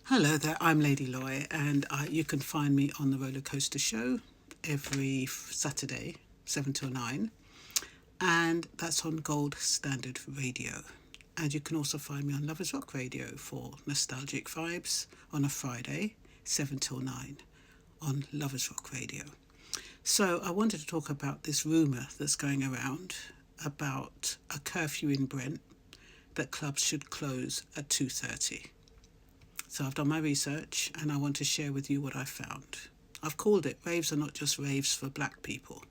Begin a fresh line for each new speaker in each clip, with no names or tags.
Hello there, I'm Lady Loy, and you can find me on the Roller Coaster Show every Saturday, 7 till 9, and that's on Gold Standard Radio. And you can also find me on Lovers Rock Radio for nostalgic vibes on a Friday, 7 till 9, on Lovers Rock Radio. So I wanted to talk about this rumour that's going around about a curfew in Brent that clubs should close at 2:30. So I've done my research and I want to share with you what I found. I've called it Raves Are Not Just Raves for Black People.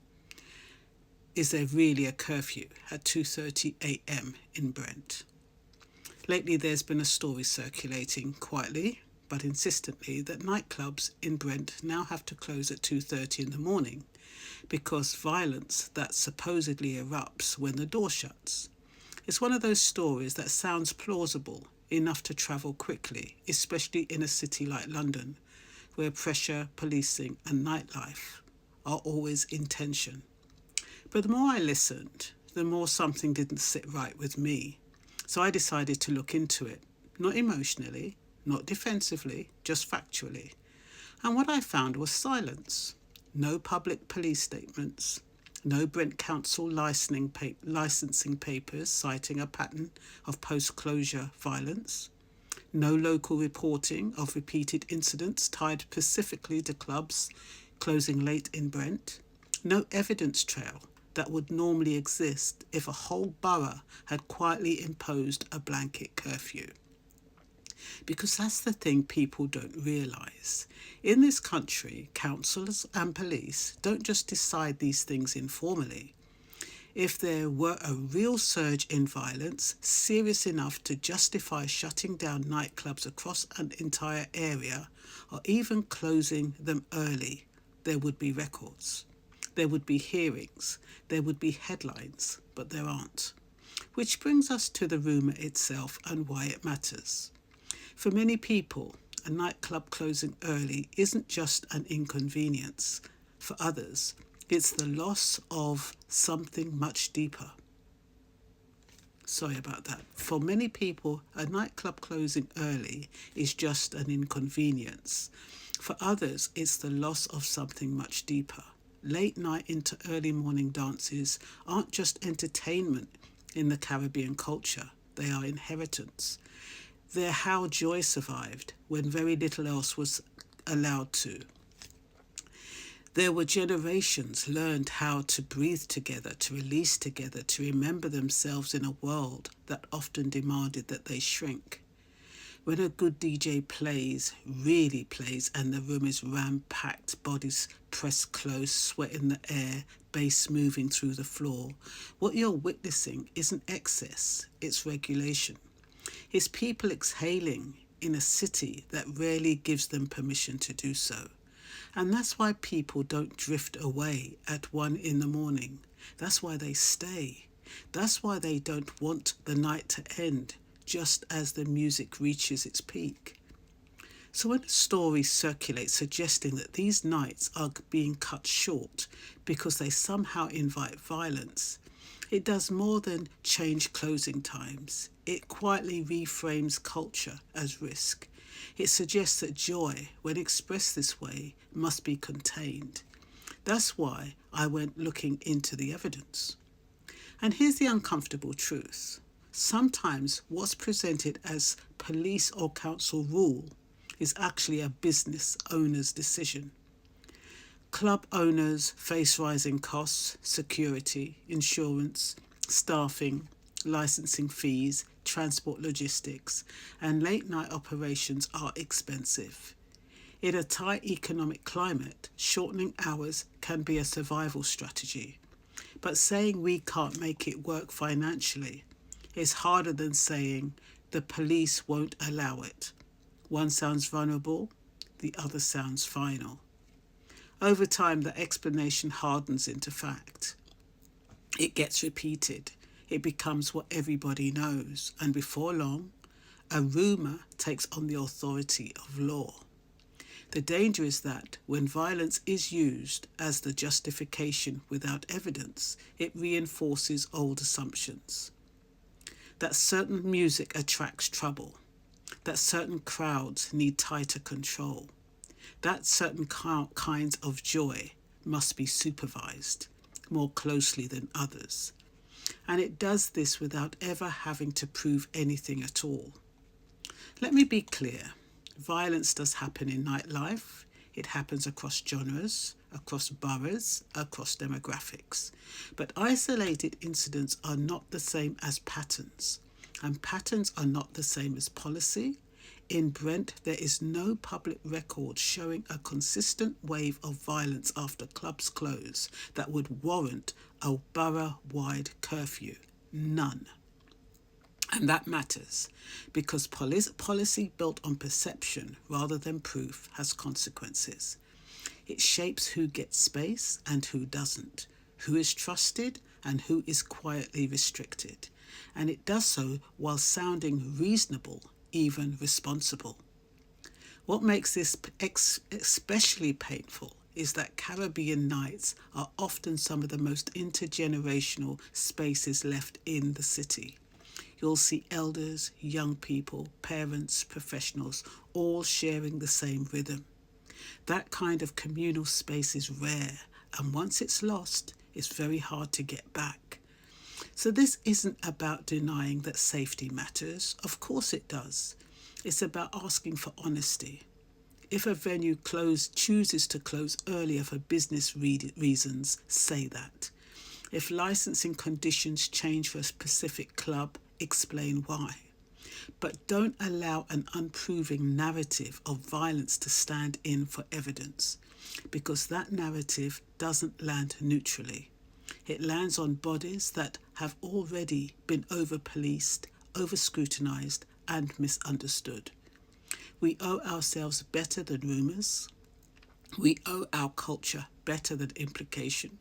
Is there really a curfew at 2:30 a.m. in Brent? Lately there's been a story circulating quietly but insistently that nightclubs in Brent now have to close at 2:30 in the morning because violence that supposedly erupts when the door shuts. It's one of those stories that sounds plausible enough to travel quickly, especially in a city like London, where pressure, policing and nightlife are always in tension. But the more I listened, the more something didn't sit right with me. So I decided to look into it, not emotionally, not defensively, just factually. And what I found was silence. No public police statements, no Brent Council licensing papers citing a pattern of post-closure violence, no local reporting of repeated incidents tied specifically to clubs closing late in Brent, no evidence trail that would normally exist if a whole borough had quietly imposed a blanket curfew. Because that's the thing people don't realise. In this country, councils and police don't just decide these things informally. If there were a real surge in violence, serious enough to justify shutting down nightclubs across an entire area, or even closing them early, there would be records. There would be hearings. There would be headlines, but there aren't. Which brings us to the rumour itself and why it matters. For many people, a nightclub closing early isn't just an inconvenience. For others, it's the loss of something much deeper. Sorry about that. For many people, a nightclub closing early is just an inconvenience. For others, it's the loss of something much deeper. Late night into early morning dances aren't just entertainment in the Caribbean culture, they are inheritance. They're how joy survived when very little else was allowed to. There were generations learned how to breathe together, to release together, to remember themselves in a world that often demanded that they shrink. When a good DJ plays, really plays, and the room is ram-packed, bodies pressed close, sweat in the air, bass moving through the floor, what you're witnessing isn't excess, it's regulation. It's people exhaling in a city that rarely gives them permission to do so. And that's why people don't drift away at 1 in the morning. That's why they stay. That's why they don't want the night to end just as the music reaches its peak. So when a story circulates suggesting that these nights are being cut short because they somehow invite violence, it does more than change closing times. It quietly reframes culture as risk. It suggests that joy, when expressed this way, must be contained. That's why I went looking into the evidence. And here's the uncomfortable truth. Sometimes what's presented as police or council rule is actually a business owner's decision. Club owners face rising costs, security, insurance, staffing, licensing fees, transport logistics, and late night operations are expensive. In a tight economic climate, shortening hours can be a survival strategy. But saying we can't make it work financially is harder than saying the police won't allow it. One sounds vulnerable, the other sounds final. Over time, the explanation hardens into fact. It gets repeated. It becomes what everybody knows. And before long, a rumour takes on the authority of law. The danger is that when violence is used as the justification without evidence, it reinforces old assumptions. That certain music attracts trouble. that certain crowds need tighter control, that certain kinds of joy must be supervised more closely than others. And it does this without ever having to prove anything at all. Let me be clear. Violence does happen in nightlife. It happens across genres, across boroughs, across demographics. But isolated incidents are not the same as patterns, and patterns are not the same as policy. In Brent, there is no public record showing a consistent wave of violence after clubs close that would warrant a borough-wide curfew. None. And that matters because policy built on perception rather than proof has consequences. It shapes who gets space and who doesn't, who is trusted and who is quietly restricted. And it does so while sounding reasonable, even responsible. What makes this especially painful is that Caribbean nights are often some of the most intergenerational spaces left in the city. You'll see elders, young people, parents, professionals, all sharing the same rhythm. That kind of communal space is rare, and once it's lost, it's very hard to get back. So this isn't about denying that safety matters. Of course it does. It's about asking for honesty. If a venue chooses to close earlier for business reasons, say that. If licensing conditions change for a specific club, explain why. But don't allow an unproven narrative of violence to stand in for evidence, because that narrative doesn't land neutrally. It lands on bodies that have already been over-policed, over-scrutinised and misunderstood. We owe ourselves better than rumours. We owe our culture better than implication.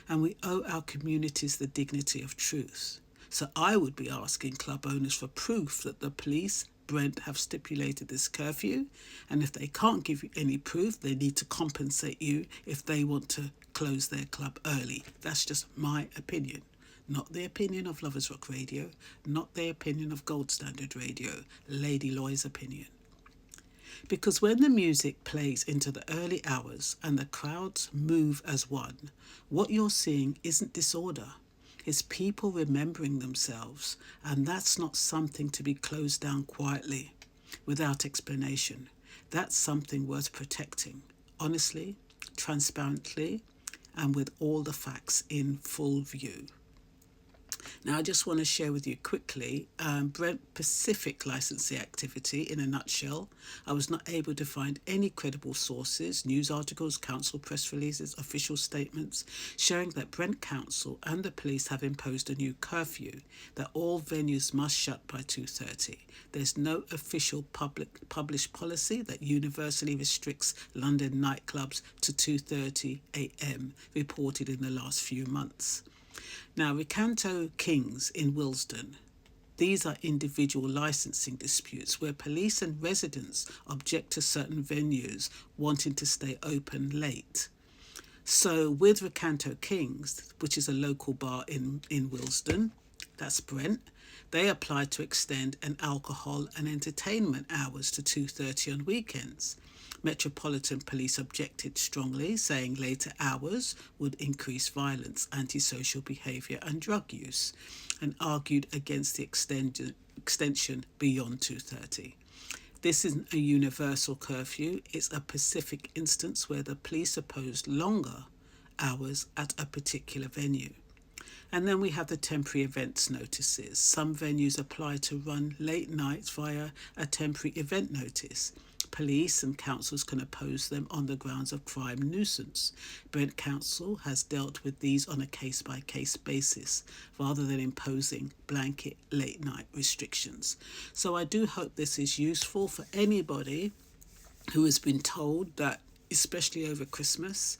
And we owe our communities the dignity of truth. So I would be asking club owners for proof that the police, Brent, have stipulated this curfew. And if they can't give you any proof, they need to compensate you if they want to close their club early. That's just my opinion. Not the opinion of Lovers Rock Radio, not the opinion of Gold Standard Radio, Lady Loy's opinion. Because when the music plays into the early hours and the crowds move as one, what you're seeing isn't disorder. It's people remembering themselves, and that's not something to be closed down quietly, without explanation. That's something worth protecting, honestly, transparently, and with all the facts in full view. Now, I just want to share with you quickly Brent Pacific licensing activity in a nutshell. I was not able to find any credible sources, news articles, council press releases, official statements showing that Brent Council and the police have imposed a new curfew that all venues must shut by 2:30. There's no official published policy that universally restricts London nightclubs to 2:30 a.m. reported in the last few months. Now, Recanto Kings in Willesden. These are individual licensing disputes where police and residents object to certain venues wanting to stay open late. So with Recanto Kings, which is a local bar in Willesden, that's Brent, they applied to extend an alcohol and entertainment hours to 2:30 on weekends. Metropolitan Police objected strongly, saying later hours would increase violence, antisocial behaviour and drug use, and argued against the extension beyond 2:30. This isn't a universal curfew, it's a specific instance where the police opposed longer hours at a particular venue. And then we have the temporary events notices. Some venues apply to run late nights via a temporary event notice. Police and councils can oppose them on the grounds of crime nuisance. Brent Council has dealt with these on a case-by-case basis rather than imposing blanket late-night restrictions. So I do hope this is useful for anybody who has been told that, especially over Christmas,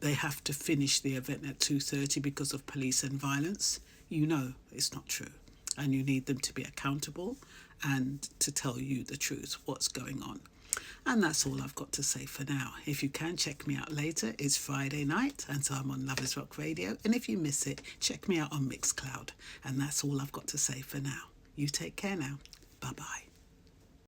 they have to finish the event at 2:30 because of police and violence. You know it's not true, and you need them to be accountable and to tell you the truth, what's going on. And that's all I've got to say for now. If you can, check me out later. It's Friday night, and so I'm on Lovers Rock Radio. And if you miss it, check me out on Mixcloud. And that's all I've got to say for now. You take care now. Bye-bye.